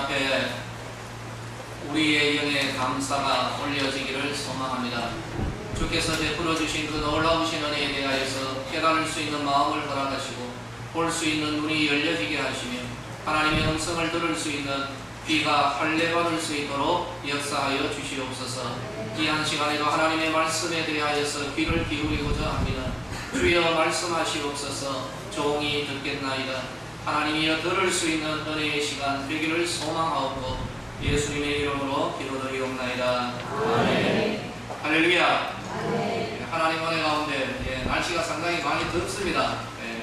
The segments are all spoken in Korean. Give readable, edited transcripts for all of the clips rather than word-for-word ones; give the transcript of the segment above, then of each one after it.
앞에 우리의 영의 감사가 올려지기를 소망합니다. 주께서 베풀어 주신 그 놀라우신 은혜에 대하여서 깨달을 수 있는 마음을 허락하시고 볼 수 있는 눈이 열려지게 하시며 하나님의 음성을 들을 수 있는 귀가 할례받을 수 있도록 역사하여 주시옵소서. 이 한 시간에도 하나님의 말씀에 대하여서 귀를 기울이고자 합니다. 주여 말씀하시옵소서. 종이 듣겠나이다. 하나님이여 들을 수 있는 은혜의 시간 되기를 소망하옵고 예수님의 이름으로 기도드리옵나이다. 아멘. 할렐루야. 아멘. 하나님 은혜 가운데 날씨가 상당히 많이 덥습니다.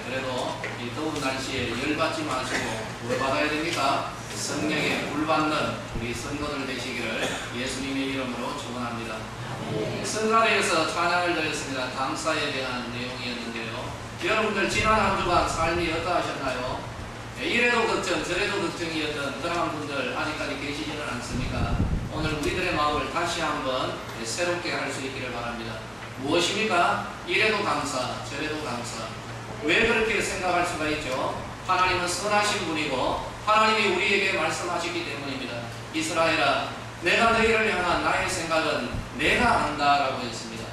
그래도 이 더운 날씨에 열받지 마시고 뭘 받아야 됩니까? 성령에 물받는 우리 성도들 되시기를 예수님의 이름으로 축원합니다. 성가대에서 찬양을 드렸습니다. 감사에 대한 내용이었는데요. 여러분들 지난 한 주간 삶이 어떠하셨나요? 이래도 걱정 저래도 걱정이었던 그런 분들 아직까지 계시지는 않습니까? 오늘 우리들의 마음을 다시 한번 새롭게 할 수 있기를 바랍니다. 무엇입니까? 이래도 감사 저래도 감사. 왜 그렇게 생각할 수가 있죠? 하나님은 선하신 분이고 하나님이 우리에게 말씀하시기 때문입니다. 이스라엘아, 내가 너희를 향한 나의 생각은 내가 안다라고 했습니다.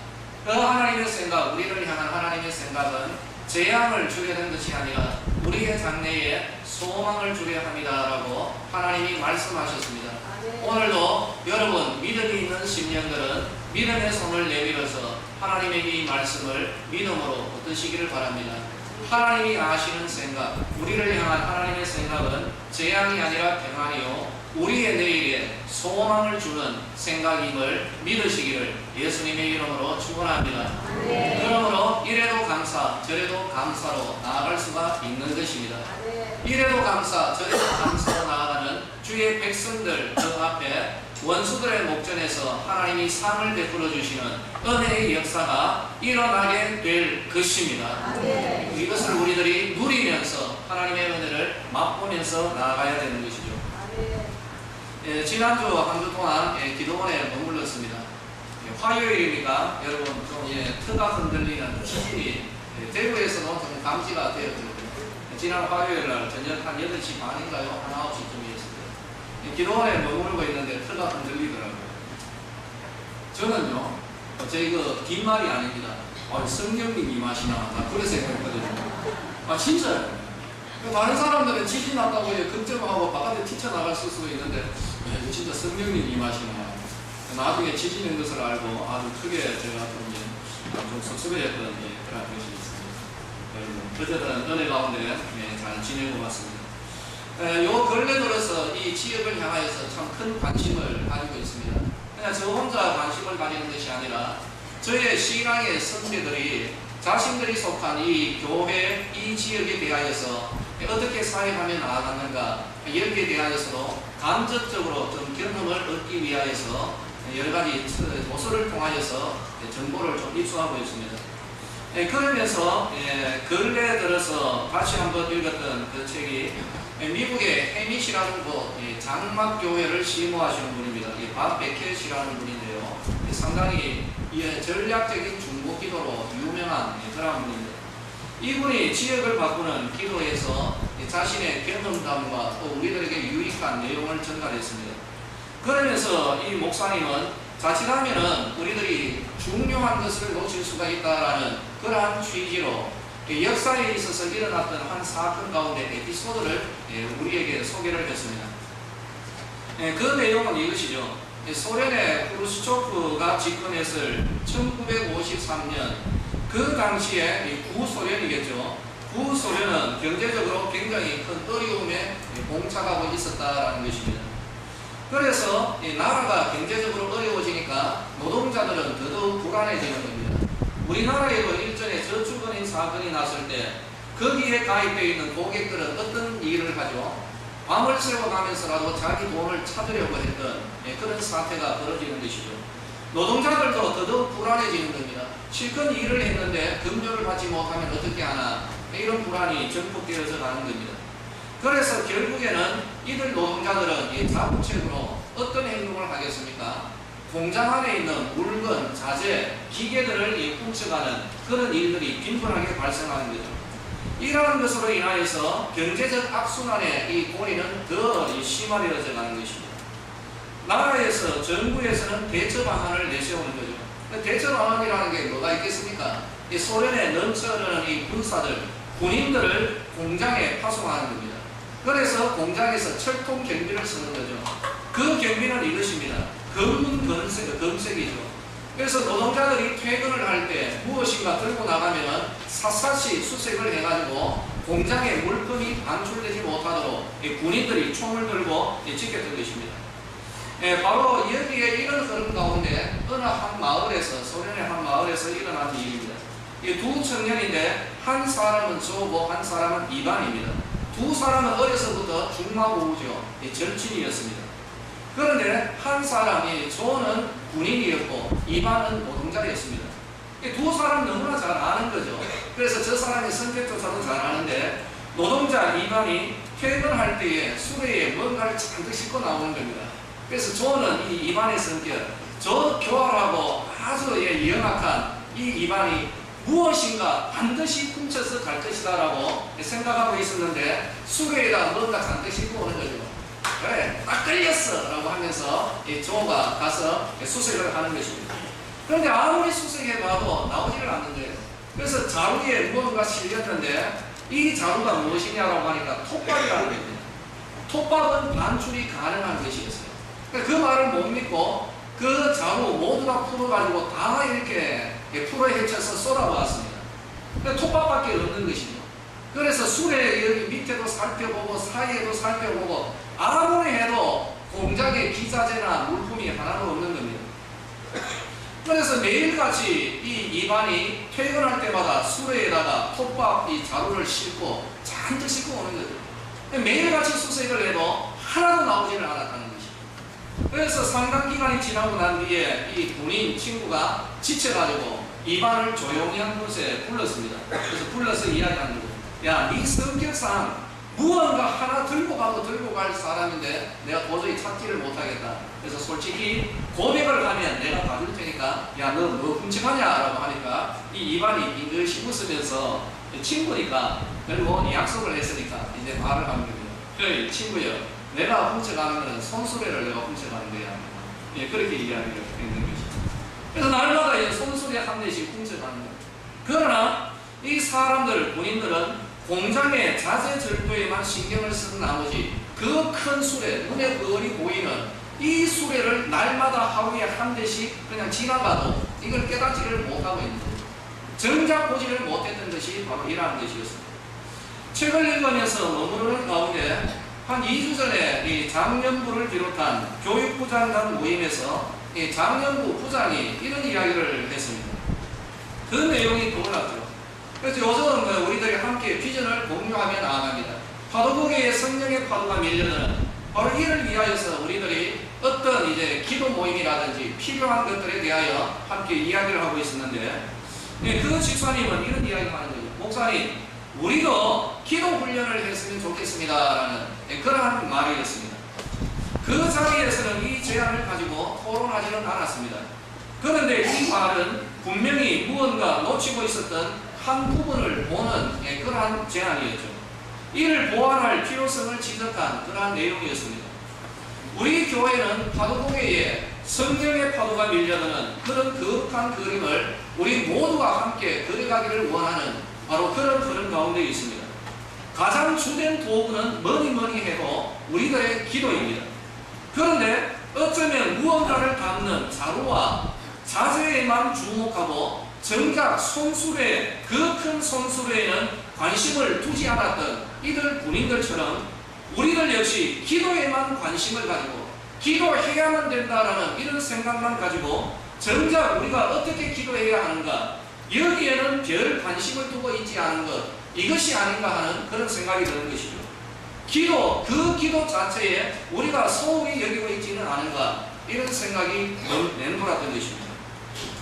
그 하나님의 생각, 우리를 향한 하나님의 생각은 재앙을 주게 된 것이 아니라 우리의 장래에 소망을 주려 합니다라고 하나님이 말씀하셨습니다. 오늘도 여러분 믿음이 있는 심령들은 믿음의 손을 내밀어서 하나님의 이 말씀을 믿음으로 붙드시기를 바랍니다. 하나님이 아시는 생각, 우리를 향한 하나님의 생각은 재앙이 아니라 평안이요 우리의 내일에 소망을 주는 생각임을 믿으시기를 예수님의 이름으로 축원합니다. 그러므로 이래도 감사 저래도 감사로 나아갈 수가 있는 것입니다. 이래도 감사 저래도 감사로 나아가는 주의 백성들 그 앞에 원수들의 목전에서 하나님이 상을 베풀어 주시는 은혜의 역사가 일어나게 될 것입니다. 이것을 우리들이 누리면서 하나님의 은혜를 맛보면서 나아가야 되는 것이죠. 지난주 한 주 동안 기도원에 머물렀습니다. 화요일이니까 여러분 좀 터가 흔들리는 지진이 대구에서도 좀 감지가 되었거든요. 지난 화요일날 저녁 한 8시 반인가요? 한 9시쯤이었습니다. 기도원에 머물고 있는데 터가 흔들리더라고요. 저는요, 제 긴 말이 아닙니다. 성령님 임하시나 나 그래 생각했거든요. 진짜요. 다른 사람들은 지진 났다고 걱정하고 바깥에 뛰쳐나갈 수도 있는데 진짜 성령님 임하시나. 나중에 지진인 것을 알고 아주 크게 제가 좀 섭섭해했던 그런 것이 있습니다. 어쨌든 은혜 가운데 잘 지낸 것 같습니다. 요 근래 들어서 이 지역을 향하여서 참 큰 관심을 가지고 있습니다. 그냥 저 혼자 관심을 가지는 것이 아니라 저의 신앙의 선배들이 자신들이 속한 이 교회, 이 지역에 대하여서 어떻게 사역하며 나아갔는가 여기에 대하여서도 간접적으로 좀 경험을 얻기 위하여서 여러 가지 도서를 통하여서 정보를 좀 입수하고 있습니다. 그러면서 근래 들어서 다시 한번 읽었던 그 책이 미국의 해밋이라는 곳 장막교회를 시모하시는 분입니다. 밥 베켓이라는 분인데요. 상당히 전략적인 중보기도로 유명한 그런 분입니다. 이분이 지역을 바꾸는 기도에서 자신의 경험담과 또 우리들에게 유익한 내용을 전달했습니다. 그러면서 이 목사님은 자칫하면은 우리들이 중요한 것을 놓칠 수가 있다라는 그러한 취지로 역사에 있어서 일어났던 한 사건 가운데 에피소드를 우리에게 소개를 했습니다. 그 내용은 이것이죠. 소련의 크루스초프가 집권했을 1953년 그 당시에 구소련이겠죠. 구소련은 경제적으로 굉장히 큰 어려움에 봉착하고 있었다라는 것입니다. 그래서 나라가 경제적으로 어려워지니까 노동자들은 더더욱 불안해지는 겁니다. 우리나라에도 일전에 저축은행 사건이 났을 때 거기에 가입되어 있는 고객들은 어떤 일을 하죠? 밤을 새워가면서라도 자기 돈을 찾으려고 했던 그런 사태가 벌어지는 것이죠. 노동자들도 더더욱 불안해지는 겁니다. 실컷 일을 했는데 급료를 받지 못하면 어떻게 하나 이런 불안이 전폭되어서 가는 겁니다. 그래서 결국에는 이들 노동자들은 자구책으로 어떤 행동을 하겠습니까? 공장 안에 있는 물건, 자재, 기계들을 훔쳐가는 그런 일들이 빈번하게 발생하는 거죠. 이러한 것으로 인하여서 경제적 악순환의 이 고리는 더 심화되어져 가는 것입니다. 나라에서, 정부에서는 대처 방안을 내세우는 거죠. 대처 방안이라는 게 뭐가 있겠습니까? 이 소련에 넘쳐흐르는 이 군사들, 군인들을 공장에 파송하는 겁니다. 그래서 공장에서 철통 경비를 쓰는 거죠. 그 경비는 이것입니다. 검문 검색이죠. 그래서 노동자들이 퇴근을 할 때 무엇인가 들고 나가면 샅샅이 수색을 해가지고 공장에 물품이 방출되지 못하도록 군인들이 총을 들고 지켰던 것입니다. 바로 여기에 이런 흐름 가운데 어느 한 마을에서, 소련의 한 마을에서 일어난 일입니다. 이 두 청년인데 한 사람은 조고 한 사람은 이반입니다. 두 사람은 어려서부터 중마고우죠. 절친이었습니다. 그런데 한 사람이 조는 군인이었고 이반은 노동자였습니다. 두 사람 너무나 잘 아는 거죠. 그래서 저 사람이 성격조차도 잘 아는데 노동자 이반이 퇴근할 때에 수레에 뭔가를 잔뜩 싣고 나오는 겁니다. 그래서 조는 이 이반의 성격, 저 교활하고 아주 영악한 이 이반이 무엇인가 반드시 훔쳐서 갈 것이다 라고 생각하고 있었는데 수레에다 뭔가 잔뜩 싣고 오는 거죠. 그래, 딱 걸렸어! 라고 하면서 조가 가서 수색을 하는 것입니다. 그런데 아무리 수색해봐도 나오지를 않는 거예요. 그래서 자루에 무언가 실렸는데 이 자루가 무엇이냐라고 하니까 톱밥이라는 겁니다. 톱밥은 반출이 가능한 것이었어요. 그 말을 못 믿고 그 자루 모두가 풀어가지고 다 이렇게 풀어 헤쳐서 쏟아보았습니다. 톱밥밖에 없는 것이죠. 그래서 수레 여기 밑에도 살펴보고 사이에도 살펴보고 아무리 해도 공장에 기자재나 물품이 하나도 없는 겁니다. 그래서 매일같이 이 이반이 퇴근할 때마다 수레에다가 톱밥 이 자루를 싣고 잔뜩 싣고 오는 거죠. 매일같이 수색을 해도 하나도 나오지를 않았다는 것이죠. 그래서 상당 기간이 지나고 난 뒤에 이 군인 친구가 지쳐가지고 이반을 조용히 한 곳에 불렀습니다. 그래서 불러서 이야기하는 거죠. 야, 네 성격상 무언가 하나 들고 갈 사람인데 내가 도저히 찾지를 못하겠다. 그래서 솔직히 고백을 하면 내가 봐줄 테니까 야, 너 뭐 훔쳐가냐? 라고 하니까 이 이반이 빙긋이 웃으면서 친구니까 그리고 약속을 했으니까 이제 말을 하는 겁니다. 그래, 친구여, 내가 훔쳐가는 것은 손수레를 내가 훔쳐가는 거야. 그렇게 이야기를 했는 것이죠. 그래서 날마다 손수레 한 대씩 훔쳐가는 거예요. 그러나 이 사람들, 군인들은 공장의 자재 절도에만 신경을 쓴 나머지 그 큰 수레, 눈에 뻔히 보이는 이 수레를 날마다 하루에 한 대씩 그냥 지나가도 이걸 깨닫지를 못하고 있는 거죠. 정작 보지를 못했던 것이 바로 이러한 것이었습니다. 책을 읽으면서 머무르는 가운데 한 2주 전에 이 장년부를 비롯한 교육부 장관 모임에서 이 장년부 부장이 이런 이야기를 했습니다. 그 내용이 떠올랐죠. 그래서 요즘 우리들이 함께 비전을 공유하며 나아갑니다. 파도국의 성령의 파도가 밀려드는 바로 이를 위하여서 우리들이 어떤 이제 기도 모임이라든지 필요한 것들에 대하여 함께 이야기를 하고 있었는데 그 집사님은 이런 이야기를 하는 거죠. 목사님, 우리도 기도 훈련을 했으면 좋겠습니다 라는 그러한 말이었습니다. 그 자리에서는 이 제안을 가지고 토론하지는 않았습니다. 그런데 이 말은 분명히 무언가 놓치고 있었던 한 부분을 보는 그러한 제안이었죠. 이를 보완할 필요성을 지적한 그러한 내용이었습니다. 우리 교회는 파도공회에 성령의 파도가 밀려드는 그런 거룩한 그림을 우리 모두가 함께 그려가기를 원하는 바로 그런 흐름 가운데 있습니다. 가장 주된 도구는 뭐니 해도 우리들의 기도입니다. 그런데 어쩌면 무언가를 담는 자루와 자재에만 주목하고 정작 손수레, 그 큰 손수레에는 관심을 두지 않았던 이들 군인들처럼 우리들 역시 기도에만 관심을 가지고 기도해야만 된다라는 이런 생각만 가지고 정작 우리가 어떻게 기도해야 하는가, 여기에는 별 관심을 두고 있지 않은 것, 이것이 아닌가 하는 그런 생각이 드는 것이죠. 기도, 그 기도 자체에 우리가 소홀히 여기고 있지는 않은가, 이런 생각이 맴돌았던 것입니다.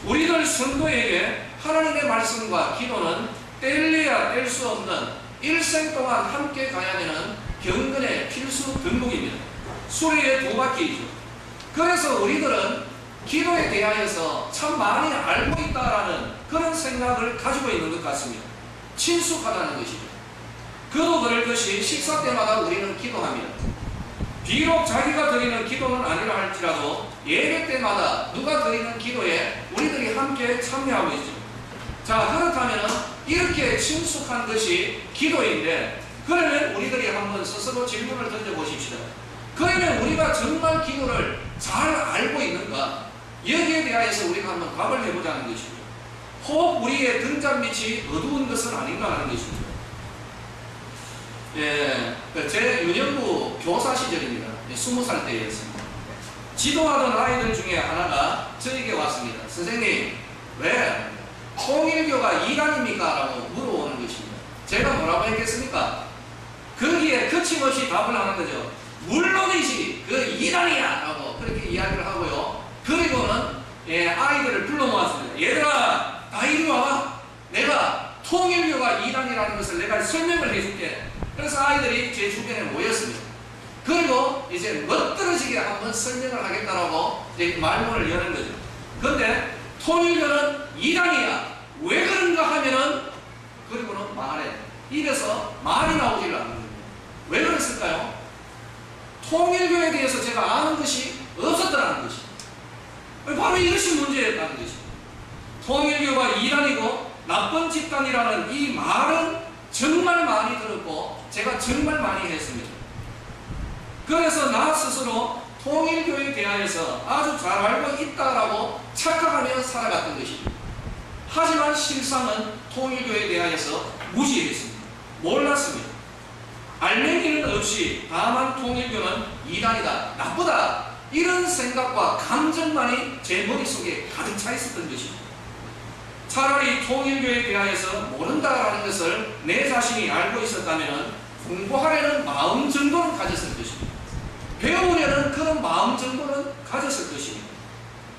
우리들 성도에게 하나님의 말씀과 기도는 뗄래야 뗄 수 없는 일생 동안 함께 가야 되는 경건의 필수 덕목입니다. 수레의 두 바퀴이죠. 그래서 우리들은 기도에 대하여서 참 많이 알고 있다라는 그런 생각을 가지고 있는 것 같습니다. 친숙하다는 것이죠. 그도 그럴 것이 식사 때마다 우리는 기도합니다. 비록 자기가 드리는 기도는 아니라 할지라도 예배 때마다 누가 드리는 기도에 우리들이 함께 참여하고 있죠. 자, 그렇다면 이렇게 친숙한 것이 기도인데, 그러면 우리들이 한번 스스로 질문을 던져보십시다. 그러면 우리가 정말 기도를 잘 알고 있는가? 여기에 대하여서 우리가 한번 답을 해보자는 것이죠. 혹 우리의 등잔빛이 어두운 것은 아닌가 하는 것입니다. 예, 제 유년부 교사 시절입니다. 20살 때였습니다. 지도하던 아이들 중에 하나가 저에게 왔습니다. 선생님, 왜 통일교가 이단입니까? 라고 물어보는 것입니다. 제가 뭐라고 했겠습니까? 거기에 거침없이 답을 하는 거죠. 물론이지, 그 이단이야! 라고 그렇게 이야기를 하고요. 그리고는 아이들을 불러 모았습니다. 얘들아, 다 이리 와봐. 내가 통일교가 이단이라는 것을 내가 설명을 해줄게. 그래서 아이들이 제 주변에 모였습니다. 그리고 이제 멋들어지게 한번 설명을 하겠다라고 이제 말문을 여는 거죠. 그런데 통일교는 이단이야. 왜 그런가 하면은, 그리고는 말해. 입에서 말이 나오질 않는 거예요. 왜 그랬을까요? 통일교에 대해서 제가 아는 것이 없었다는 것이. 바로 이것이 문제였다는 것이. 통일교가 이단이고 나쁜 집단이라는 이 말은 정말 많이 들었고 제가 정말 많이 했습니다. 그래서 나 스스로 통일교에 대하여서 아주 잘 알고 있다라고 착각하며 살아갔던 것입니다. 하지만 실상은 통일교에 대하여서 무지했습니다. 몰랐습니다. 알맹이는 없이 다만 통일교는 이단이다, 나쁘다, 이런 생각과 감정만이 제 머릿속에 가득 차 있었던 것입니다. 차라리 통일교에 대하여서 모른다라는 것을 내 자신이 알고 있었다면 공부하려는 마음 정도는 가졌을 것입니다. 배우려는 그런 마음 정도는 가졌을 것입니다.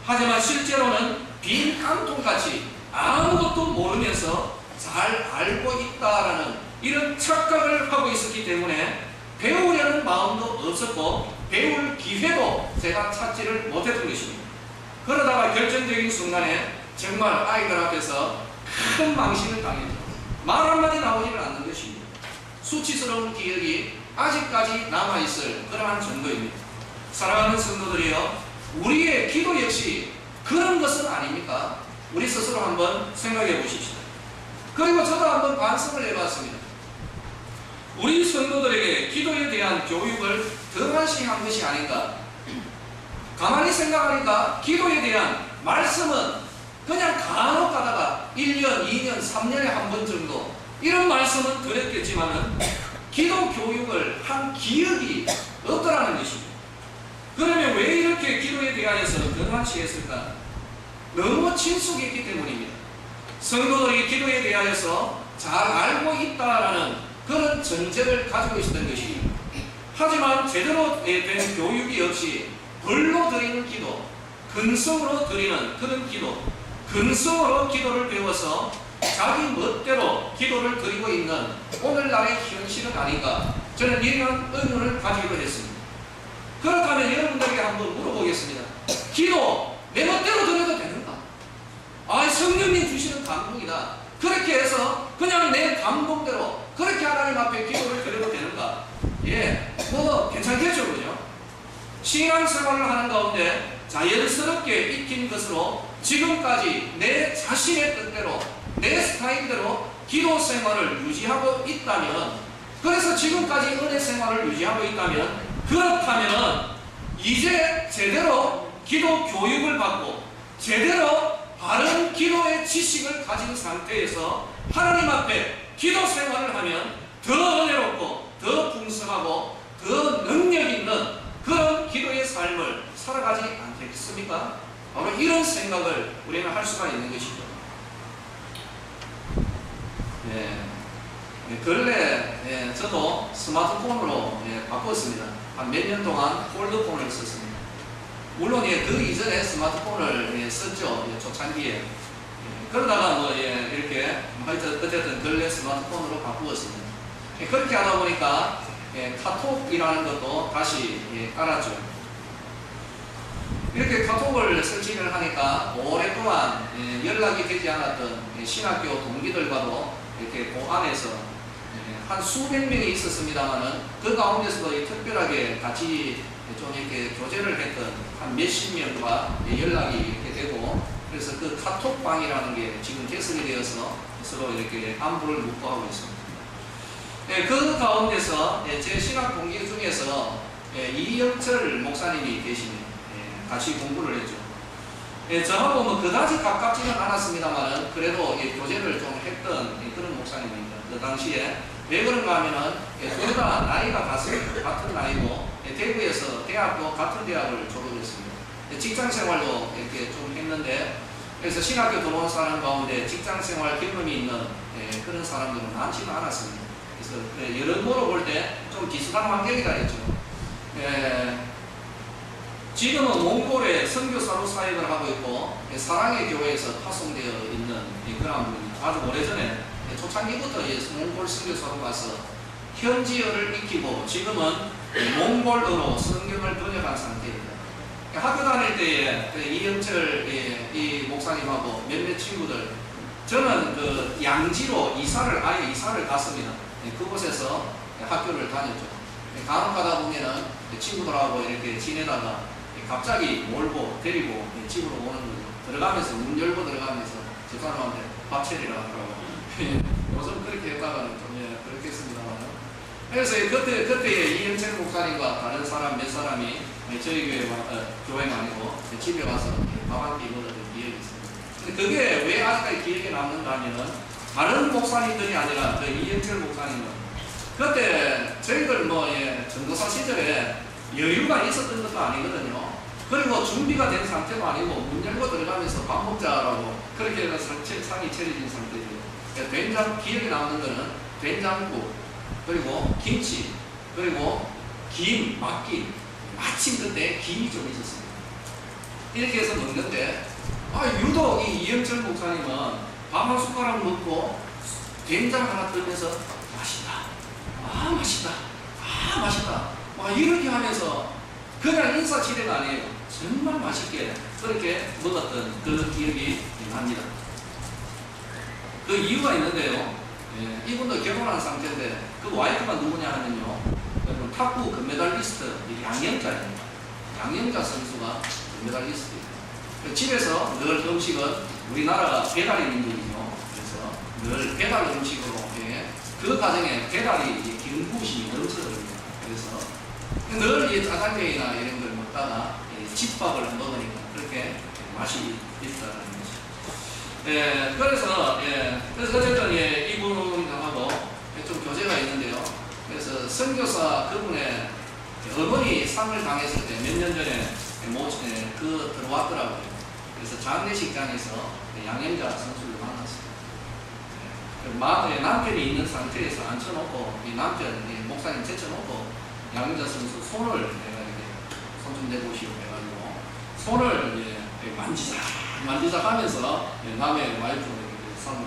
하지만 실제로는 빈 깡통같이 아무것도 모르면서 잘 알고 있다라는 이런 착각을 하고 있었기 때문에 배우려는 마음도 없었고 배울 기회도 제가 찾지를 못했던 것입니다. 그러다가 결정적인 순간에 정말 아이들 앞에서 큰 망신을 당했죠. 말 한마디 나오지를 않는 것입니다. 수치스러운 기억이 아직까지 남아있을 그러한 정도입니다. 사랑하는 성도들이여, 우리의 기도 역시 그런 것은 아닙니까? 우리 스스로 한번 생각해 보십시다. 그리고 저도 한번 반성을 해봤습니다. 우리 성도들에게 기도에 대한 교육을 덩한시 한 것이 아닌가? 가만히 생각하니까 기도에 대한 말씀은 그냥 간혹 가다가 1년, 2년, 3년에 한 번 정도 이런 말씀은 드렸겠지만은 기도 교육을 한 기억이 없더라는 것입니다. 그러면 왜 이렇게 기도에 대하여서 덩한시 했을까? 너무 친숙했기 때문입니다. 성도들이 기도에 대하여서 잘 알고 있다라는 그런 전제를 가지고 있었던 것입니다. 하지만 제대로 된 교육이 없이 벌로 드리는 기도, 근성으로 드리는 그런 기도, 근성으로 기도를 배워서 자기 멋대로 기도를 드리고 있는 오늘날의 현실은 아닌가, 저는 이러한 의문을 가지기로 했습니다. 그렇다면 여러분들에게 한번 물어보겠습니다. 기도 내 멋대로 드려도 되는가? 성령님 주시는 감동이다, 그렇게 해서 그냥 내 감동대로 그렇게 하나님 앞에 기도를 드려도 되는가? 예, 괜찮겠죠, 그죠? 신앙생활을 하는 가운데 자연스럽게 익힌 것으로 지금까지 내 자신의 뜻대로 내 스타일대로 기도 생활을 유지하고 있다면, 그래서 지금까지 은혜 생활을 유지하고 있다면, 그렇다면 이제 제대로 기도 교육을 받고 제대로 바른 기도의 지식을 가진 상태에서 하나님 앞에 기도 생활을 하면 더 은혜롭고 더 풍성하고 더 능력 있는 그런 기도의 삶을 살아가지 않겠습니까? 바로 이런 생각을 우리는 할 수가 있는 것이죠. 근래 저도 스마트폰으로 바꿨습니다. 한 몇 년 동안 폴드폰을 썼습니다. 물론 그 이전에 스마트폰을 썼죠. 초창기에. 그러다가 이렇게 어쨌든 근래 스마트폰으로 바꾸었습니다. 그렇게 하다 보니까 카톡이라는 것도 다시 깔았죠. 이렇게 카톡을 설치를 하니까 오랫동안 연락이 되지 않았던 신학교 동기들과도 이렇게 그 안에서 한 수백 명이 있었습니다만은 그 가운데서도 특별하게 같이 좀 이렇게 교제를 했던 한 몇십 명과 연락이 이렇게 되고, 그래서 그 카톡방이라는 게 지금 개설이 되어서 서로 이렇게 안부를 묻고 하고 있습니다. 그 가운데서 제 신학 동기 중에서 이영철 목사님이 계십니다. 같이 공부를 했죠. 저하고 뭐 그다지 가깝지는 않았습니다만은 그래도 교제를 좀 했던 그런 목사님입니다. 그 당시에 왜 그런가 하면은 둘 다 나이가 같은 나이고 대구에서 대학도 같은 대학을 졸업했습니다. 직장 생활도 이렇게 좀 했는데, 그래서 신학교 들어온 사람 가운데 직장 생활 경험이 있는 그런 사람들은 많지는 않았습니다. 그래서 여러모로 볼 때 좀 비슷한 환경이다 했죠. 지금은 몽골에 선교사로 사역을 하고 있고 사랑의 교회에서 파송되어 있는 그런 분입니다. 아주 오래전에 초창기부터 몽골 선교사로 가서 현지어를 익히고 지금은 몽골어로 성경을 번역한 상태입니다. 학교 다닐 때에 이영철 이 목사님하고 몇몇 친구들, 저는 그 양지로 아예 이사를 갔습니다. 그곳에서 학교를 다녔죠. 간혹 가다 보면은 친구들하고 이렇게 지내다가 갑자기 몰고 데리고 집으로 오는 거죠. 들어가면서 문 열고 들어가면서 저 사람한테 밥 차리라 하더라고요. 요즘 그렇게 했다가는 좀 그렇겠습니다만. 그래서 그때 이영철 목사님과 다른 사람 몇 사람이 저희 교회가 아니고 집에 와서 밥 한 끼 먹었던 기억이 있습니다. 근데 그게 왜 아직까지 기억에 남는가 하면은 다른 목사님들이 아니라 그 이영철 목사님은 그때 저희들 전도사 시절에 여유가 있었던 것도 아니거든요. 그리고 준비가 된 상태도 아니고 문 열고 들어가면서 밥 먹자라고 그렇게 해서 상이 차려진 상태죠. 기억에 남는 거는 된장국, 그리고 김치, 그리고 김, 막김. 마침 그때 김이 좀 있었습니다. 이렇게 해서 먹는데 유독 이 이영철 목사님은 밥 한 숟가락 먹고 된장 하나 들면서 맛있다, 맛있다, 맛있다 이렇게 하면서 그냥 인사치레가 아니에요. 정말 맛있게 그렇게 먹었던 그 기억이 납니다. 그 이유가 있는데요. 이분도 결혼한 상태인데 그 와이프가 누구냐 하면요, 여러분 탁구 금메달리스트 양영자입니다. 양영자 선수가 금메달리스트입니다. 집에서 늘 음식은 우리나라가 배달의 민족이죠. 그래서 늘 배달 음식으로 그 가정에 배달이 경부심이 넘쳐납니다. 그래서 늘 이 짜장면이나 이런 걸 먹다가 집밥을 먹으니까 그렇게 맛이 있다는 거죠. 그래서 어쨌든 이분하고 좀 교제가 있는데요. 그래서 선교사 그분의 어머니 상을 당했을 때 몇 년 전에 들어왔더라고요. 그래서 장례식장에서 양현자 선수를 만났습니다. 남편이 있는 상태에서 앉혀놓고 이 목사님 제쳐놓고 양현자 선수 손을 손 좀 내보시오 해가지고 손을 만지작 하면서 남의 와이프를 상을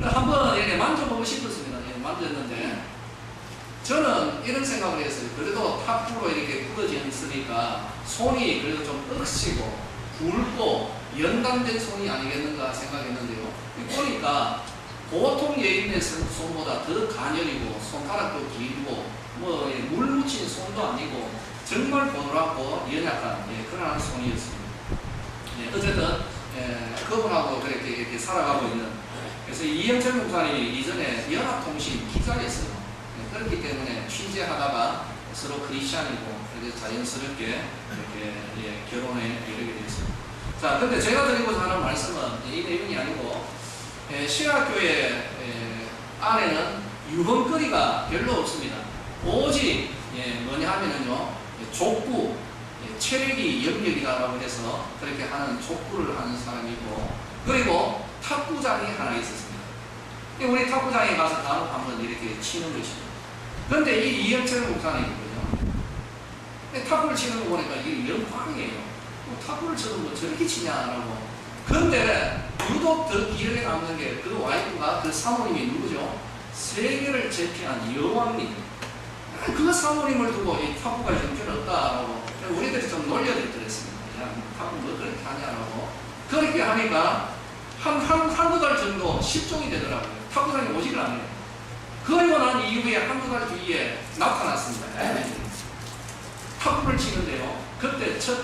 한번 만져보고 싶었습니다. 만졌는데 저는 이런 생각을 했어요. 그래도 탁구로 이렇게 부러졌으니까 손이 그래도 좀 억시고 굵고 연단된 손이 아니겠는가 생각했는데요. 보니까 보통 예인의 손보다 더 가녀리고 손가락도 길고 물 묻힌 손도 아니고 정말 보드랍고 연약한 그런 손이었습니다. 어쨌든 그분하고 이렇게 살아가고 있는, 그래서 이영철 목사님이 이전에 연합통신 기자였어요. 그렇기 때문에 취재하다가 서로 크리스찬이고 그래서 자연스럽게 이렇게 결혼에 이르게 됐습니다. 자, 근데 제가 드리고자 하는 말씀은 이 내용이 아니고 신학교회 안에는 유흥거리가 별로 없습니다. 오직 뭐냐 하면은요, 족구, 체력이 영역이다라고 해서 그렇게 하는 족구를 하는 사람이고, 그리고 탁구장이 하나 있었습니다. 우리 탁구장에 가서 간혹 한번 이렇게 치는 것이죠. 그런데 이 이영철 목사님이거든요. 탁구를 치는 거 보니까 이게 영광이에요. 탁구를 쳐도 뭐 저렇게 치냐라고. 그런데 유독 더 기억에 남는 게 그 와이프가 그 사모님이 누구죠? 세계를 제패한 여왕님. 그 사모님을 두고 이 탁구가 형편없다라고 우리들이 좀 놀려드렸습니다. 야, 탁구 뭐 그렇게 하냐라고. 그렇게 하니까 한두 달 정도 실종이 되더라고요. 탁구장에 오지를 않아요. 그리고 난 이후에 한두 달 뒤에 나타났습니다. 탁구를 치는데요. 그때 첫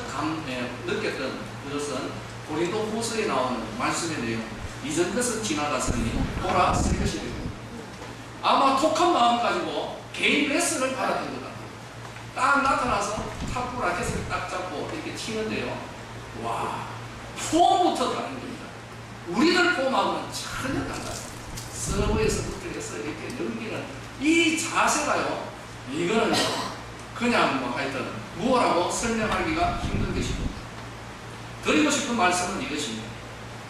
느꼈던 그것은 고린도 후서에 나오는 말씀의 내용. 이전 것은 지나갔으니 보라 새 것이 되고. 아마 독한 마음 가지고 개인 레슨을 받았던 것 같아요. 딱 나타나서 탁구 라켓을 딱 잡고 이렇게 치는데요. 와, 폼부터 다른 겁니다. 우리들 폼하고는 전혀 달라요. 서브에서부터 해서 이렇게 넘기는 이 자세가요, 이거는 그냥 뭐 하여튼 무엇라고 설명하기가 힘든 것입니다. 드리고 싶은 말씀은 이것입니다.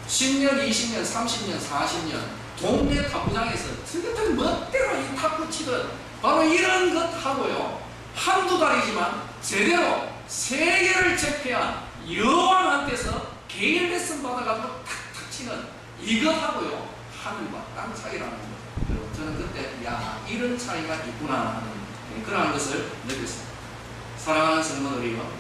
10년, 20년, 30년, 40년 동네 탁구장에서 특히 멋대로 이 탁구 치던 바로 이런 것 하고요, 한두 달이지만 제대로 세계를 제패한 여왕한테서 개인 레슨 받아가지고 탁탁 치는 이것하고요, 하늘과 땅 차이라는 거예요. 저는 그때 야, 이런 차이가 있구나 하는 그러한 것을 느꼈습니다. 사랑하는 성도들이요,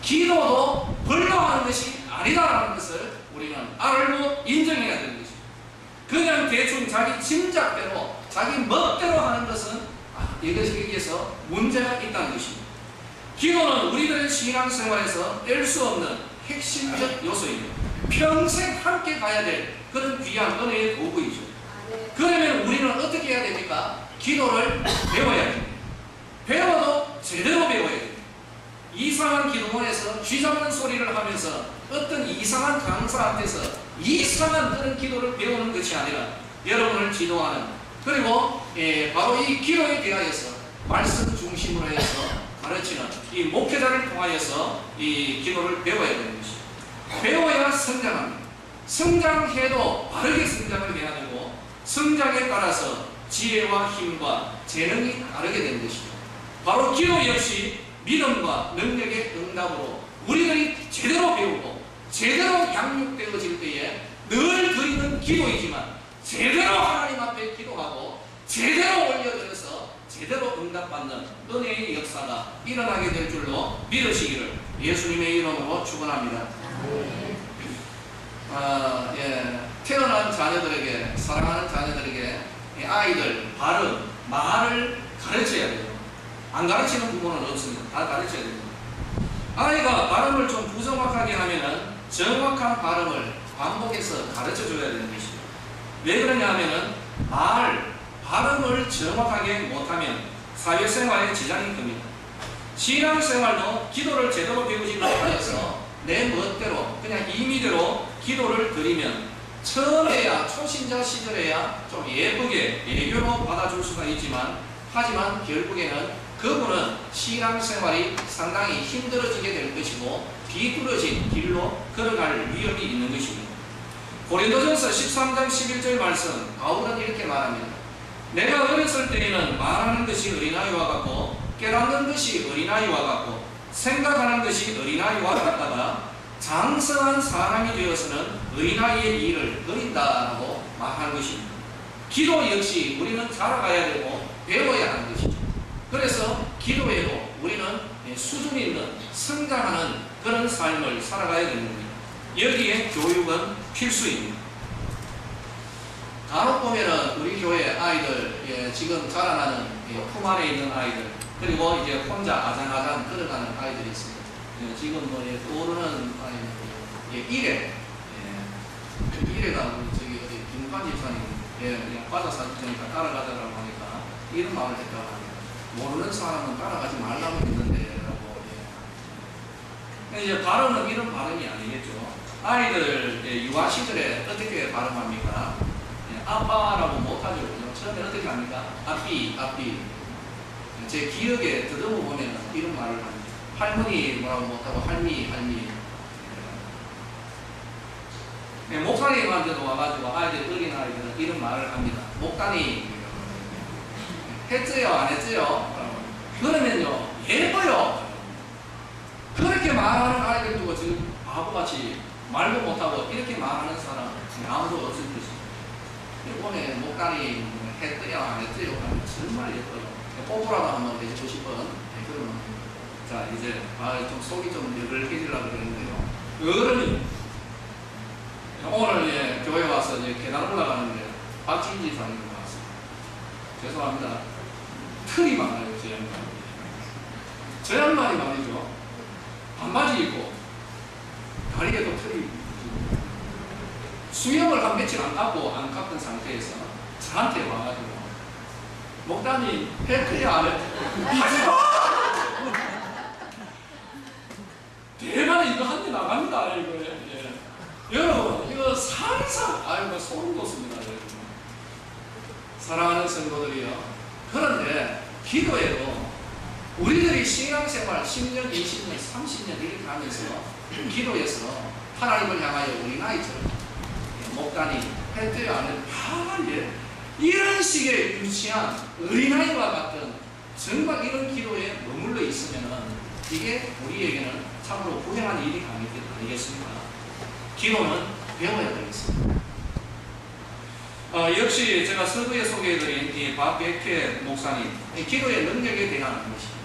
기도도 벌러하는 것이 아니다라는 것을 우리는 알고 인정해야 되는 것입니다. 그냥 대충 자기 짐작대로 자기 멋대로 하는 것은 여기에서 문제가 있다는 것입니다. 기도는 우리들의 신앙생활에서 뗄 수 없는 핵심적 요소입니다. 평생 함께 가야 될 그런 귀한 은혜의 도구이죠. 그러면 우리는 어떻게 해야 됩니까? 기도를 배워야 됩니다. 배워도 제대로 배워야 됩니다. 이상한 기도원에서 쥐 잡는 소리를 하면서 어떤 이상한 강사한테서 이상한 그런 기도를 배우는 것이 아니라 여러분을 지도하는, 그리고 바로 이 기도에 대하여서 말씀 중심으로 해서 가르치는 이 목회자를 통하여서 이 기도를 배워야 되는 것입니다. 배워야 성장합니다. 성장해도 바르게 성장을 해야 되고, 성장에 따라서 지혜와 힘과 재능이 다르게 되는 것입니다. 바로 기도 역시 믿음과 능력의 응답으로 우리들이 제대로 배우고 제대로 양육되어질 때에 늘 드리는 기도이지만 제대로 하나님 앞에 기도하고 제대로 올려드려서 제대로 응답받는 은혜의 역사가 일어나게 될 줄로 믿으시기를 예수님의 이름으로 축원합니다. 태어난 자녀들에게, 사랑하는 자녀들에게 아이들 발음, 말을 가르쳐야 돼요. 안 가르치는 부모는 없습니다. 다 가르쳐야 됩니다. 아이가 발음을 좀 부정확하게 하면은 정확한 발음을 반복해서 가르쳐 줘야 되는 것입니다. 왜 그러냐 하면은 발음을 정확하게 못하면 사회생활에 지장이 큽니다. 신앙생활도 기도를 제대로 배우지 못해서 내 멋대로 그냥 임의대로 기도를 드리면 처음에야, 초신자 시절에야 좀 예쁘게 예교로 받아줄 수가 있지만, 하지만 결국에는 그분은 신앙생활이 상당히 힘들어지게 될 것이고 비뚤어진 길로 걸어갈 위험이 있는 것입니다. 고린도전서 13장 11절 말씀, 바울은 이렇게 말합니다. 내가 어렸을 때에는 말하는 것이 어린아이와 같고 깨닫는 것이 어린아이와 같고 생각하는 것이 어린아이와 같다가 장성한 사람이 되어서는 어린아이의 일을 버린다라고 말하는 것입니다. 기도 역시 우리는 자라가야 되고 배워야 하는 것이죠. 그래서 기도에도 우리는 수준 있는 성장하는 그런 삶을 살아가야 되는 겁니다. 여기에 교육은 필수입니다. 간혹 보면은 우리 교회 아이들, 지금 자라나는 품 안에 있는 아이들, 그리고 이제 혼자 아장아장 걸어가는 아이들이 있습니다. 지금 뭐 떠오르는 아이는 이래가 저기 어디 김관 집사님 그냥 과자 사주니까 따라가자라고 하니까 이런 말을 했다고 합니다. 모르는 사람은 따라가지 말라고 했는데 라고. 이제 발음은 이런 발음이 아니겠죠. 아이들 유아 시절에 어떻게 발음합니까? 아빠라고 못하죠. 처음에 어떻게 합니까? 아삐. 제 기억에 더듬어 보면 이런 말을 합니다. 할머니 뭐라고 못하고 할미. 목사님한테도 와가지고 아이들, 어린 아이들은 이런 말을 합니다. 목다니 했어요, 안 했어요? 그러면요, 예뻐요. 그렇게 말하는 아이들 두고 지금 바보같이 말도 못하고 이렇게 말하는 사람 아무도 없을 것입니다. 이번에 목다니 했더냐 안 했어요? 하면 정말 예뻐요. 뽀뽀라도 한번 해주고 싶은 그런. 자, 이제 좀 속이 좀 여글해지려고 그러는데요. 어른이 오늘 교회 와서 계단 올라가는데 박진지 사님이 왔어요. 죄송합니다. 털이 많아요, 저 양반. 저 양반이 말이죠. 반바지 입고, 다리에도 털이 있고, 수염을 한 며칠 안 깎은 상태에서 저한테 와가지고, 목사님, 헬크야 안 해? 하지 마! 대만에 이거 한 대 나갑니다, 이거. 예. 여러분, 이거 상상, 아이고, 소름 돋습니다, 여러분. 사랑하는 성도들이요. 그런데, 기도에도 우리들이 신앙생활 10년, 20년, 30년 이렇게 하면서 기도에서 하나님을 향하여 우리 나이처럼 목단이 헬때요 안 해도 예. 이런 식의 유치한 어린아이와 같은 정말 이런 기도에 머물러 있으면은 이게 우리에게는 참으로 불행한 일이 아니겠습니까? 기도는 배워야 되겠습니다. 역시 제가 서두에 소개해드린 이 박백회 목사님, 기도의 능력에 대한 것입니다.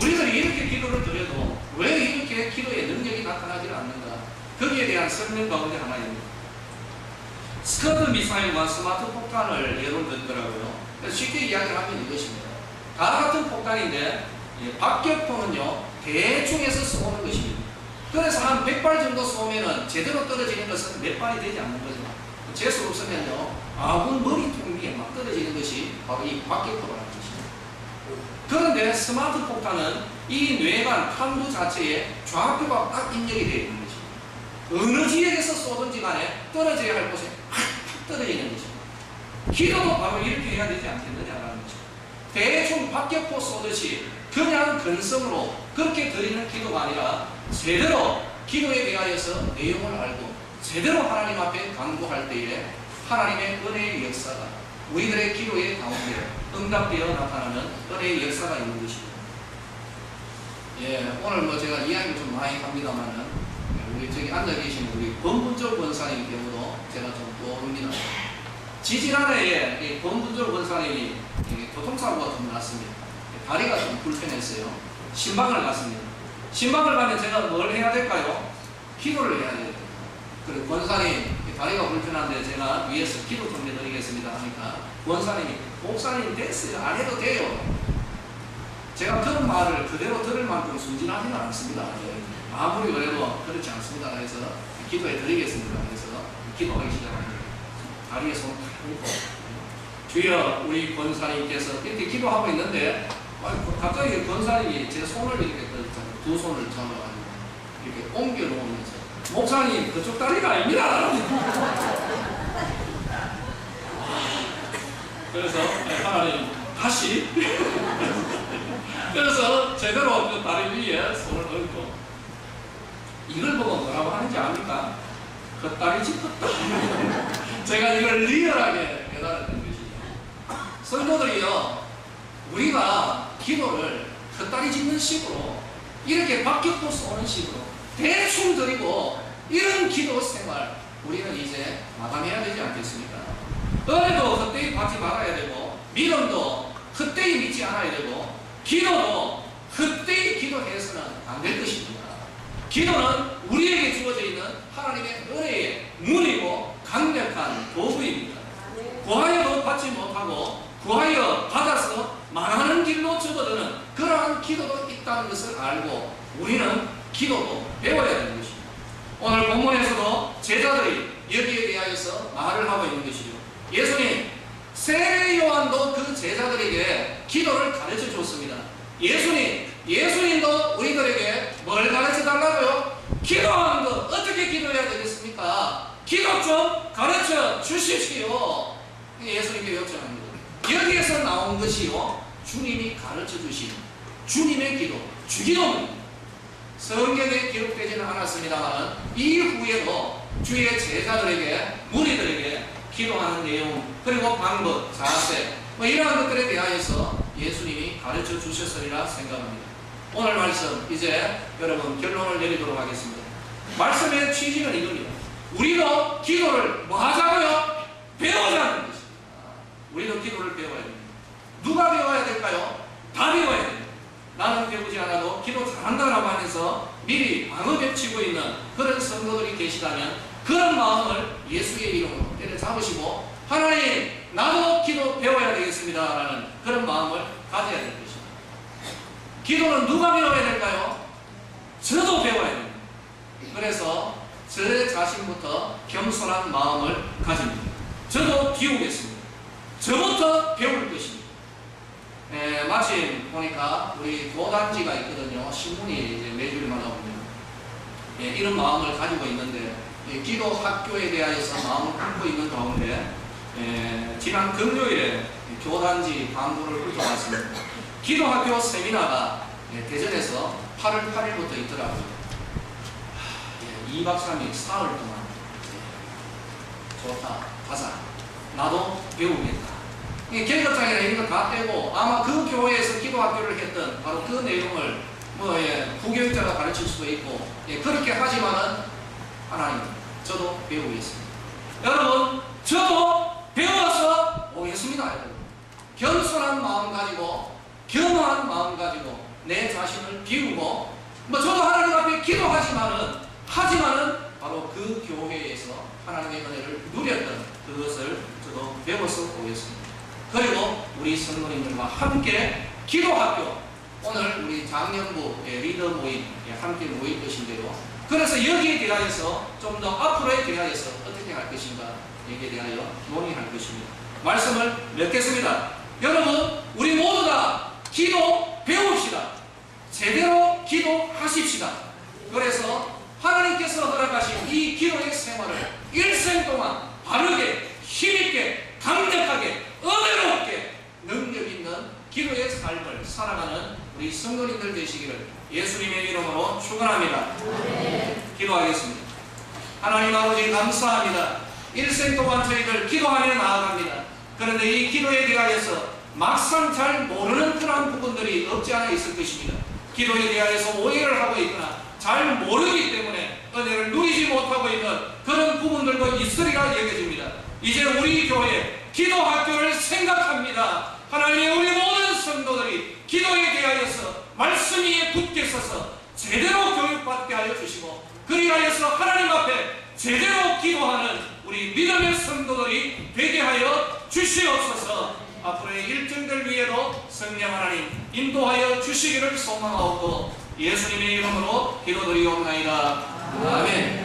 우리들이 이렇게 기도를 드려도 왜 이렇게 기도의 능력이 나타나지 않는가? 거기에 대한 설명 가운데 하나입니다. 스커드 미사일과 스마트 폭탄을 예로 들더라고요. 쉽게 이야기하면 이것입니다. 다 같은 폭탄인데 박격포는요 대충해서 쏘는 것입니다. 그래서 한 100발 정도 쏘면은 제대로 떨어지는 것은 몇 발이 되지 않는 거죠. 재수 없으면요 아군 머리통에 막 떨어지는 것이 바로 이 박격포라는 것입니다. 그런데 스마트 폭탄은 이 뇌관 판두 자체에 좌표가 딱 입력이 되어 있는 것입니다. 어느 지역에서 쏘든지 간에 떨어져야 할 곳에 확 떨어지는 것입니다. 기도도 바로 이렇게 해야 되지 않겠느냐라는 거죠. 대충 박격포 쏘듯이 그냥 근성으로 그렇게 드리는 기도가 아니라 제대로 기도에 대하여서 내용을 알고 제대로 하나님 앞에 간구할 때에 하나님의 은혜의 역사가 우리들의 기도의 가운데 응답되어 나타나는 은혜의 역사가 있는 것입니다. 예, 오늘 뭐 제가 이야기를 좀 많이 합니다만은 우리 저기 앉아 계신 우리 권분조 권사님 경우도 제가 좀 떠오릅니다. 지지난해에 이 권분조 권사님이 교통사고가 좀 났습니다. 다리가 좀 불편했어요. 신방을 갔습니다. 신방을 가면 제가 뭘 해야 될까요? 기도를 해야 돼요. 그리고 권사님 다리가 불편한데 제가 위에서 기도 좀 해드리겠습니다 하니까 권사님이 목사님 됐어요. 안 해도 돼요. 제가 그런 말을 그대로 들을 만큼 순진하지는 않습니다. 아무리 그래도 그렇지 않습니다. 그래서 기도해 드리겠습니다. 그래서 기도하기 시작합니다. 다리에 손을 탁 얹고 주여 우리 권사님께서 이렇게 기도하고 있는데 갑자기 권사님이 제 손을 이렇게 두 손을 잡아가지고 이렇게 옮겨 놓으면서 목사님 그쪽 다리가 아닙니다. 그래서 하나님 다시 그래서 제대로 그 다리 위에 손을 얹고 이걸 보고 뭐라고 하는지 압니까? 그 다리 짚었다. 제가 이걸 리얼하게 깨달았던 것이죠. 성도들이요 우리가 기도를 헛다리 짚는 식으로 이렇게 박격포 쏘는 식으로 대충 드리고 이런 기도 생활 우리는 이제 마감해야 되지 않겠습니까? 은혜도 헛되이 받지 말아야 되고 믿음도 헛되이 믿지 않아야 되고 기도도 헛되이 기도해서는 안 될 것입니다. 기도는 우리에게 주어져 있는 하나님의 은혜의 문이고 강력한 도구입니다. 구하여도 받지 못하고 구하여 받아서 망하는 길로 접어드는 그러한 기도도 있다는 것을 알고 우리는 기도도 배워야 되는 것입니다. 오늘 본문에서도 제자들이 여기에 대하여서 말을 하고 있는 것이죠. 예수님, 세례 요한도 그 제자들에게 기도를 가르쳐 줬습니다. 예수님도 우리들에게 뭘 가르쳐 달라고요? 기도하는 것 어떻게 기도해야 되겠습니까? 기도 좀 가르쳐 주십시오. 예수님께 요청합니다. 여기에서 나온 것이요 주님이 가르쳐 주신 주님의 기도, 주기도입니다. 성경에 기록되지는 않았습니다만 이후에도 주의 제자들에게 무리들에게 기도하는 내용 그리고 방법, 자세 뭐 이러한 것들에 대하여서 예수님이 가르쳐 주셨으리라 생각합니다. 오늘 말씀 이제 여러분 결론을 내리도록 하겠습니다. 말씀의 취지는 이겁니다. 우리도 기도를 뭐 하자고요? 배우자는 것입니다. 우리도 기도를 배워야 됩니다. 누가 배워야 될까요? 다 배워야 됩니다. 나는 배우지 않아도 기도 잘한다라고 하면서 미리 방어 벽치고 있는 그런 성도들이 계시다면 그런 마음을 예수의 이름으로 때려잡으시고 하나님 나도 기도 배워야 되겠습니다라는 그런 마음을 가져야 될 것입니다. 기도는 누가 배워야 될까요? 저도 배워야 됩니다. 그래서 저 자신부터 겸손한 마음을 가집니다. 저도 비우겠습니다. 저부터 배울 것입니다. 마침 보니까 우리 교단지가 있거든요. 신문이 이제 매주마다 오면 이런 마음을 가지고 있는데, 기도 학교에 대하여서 마음을 갖고 있는 가운데 지난 금요일에 교단지 광고를 훑어봤습니다. 기도 학교 세미나가 대전에서 8월 8일부터 있더라고요. 2박 3일 사흘 동안 좋다, 가자, 나도 배우겠다. 계급장이나 이런 거 다 빼고 아마 그 교회에서 기도학교를 했던 바로 그 내용을 부교육자가 가르칠 수도 있고, 그렇게 하지만은 하나님, 저도 배우겠습니다. 여러분, 저도 배워서 오겠습니다. 겸손한 마음 가지고, 겸허한 마음 가지고 내 자신을 비우고, 저도 하나님 앞에 기도하지만은 바로 그 교회에서 하나님의 은혜를 누렸던 그것을 저도 배워서 오겠습니다. 그리고 우리 성도님들과 함께 기도학교, 오늘 우리 작년부 리더 모임 함께 모일 것인데요. 그래서 여기에 대하여서 좀 더 앞으로에 대하여서 어떻게 할 것인가, 여기에 대하여 논의할 것입니다. 말씀을 맺겠습니다. 여러분, 우리 모두 다 기도 배웁시다. 제대로 기도하십시다. 그래서 하나님께서 허락하신 이 기도의 생활을 일생 동안 바르게, 힘있게, 강력하게, 은혜롭게, 능력 있는 기도의 삶을 살아가는 우리 성도님들 되시기를 예수님의 이름으로 축원합니다. 기도하겠습니다. 하나님 아버지, 감사합니다. 일생 동안 저희들 기도하며 나아갑니다. 그런데 이 기도에 대하여서 막상 잘 모르는 그런 부분들이 없지 않아 있을 것입니다. 기도에 대하여서 오해를 하고 있거나 잘 모르기 때문에 은혜를 누리지 못하고 있는 그런 부분들도 있으리라 여겨집니다. 이제 우리 교회 기도학교를 생각합니다. 하나님의 우리 모든 성도들이 기도에 대하여서 말씀 위에 굳게 서서 제대로 교육받게 하여 주시고, 그리하여서 하나님 앞에 제대로 기도하는 우리 믿음의 성도들이 되게 하여 주시옵소서. 앞으로의 일정들 위에도 성령 하나님 인도하여 주시기를 소망하옵고 예수님의 이름으로 기도드리옵나이다. 아멘.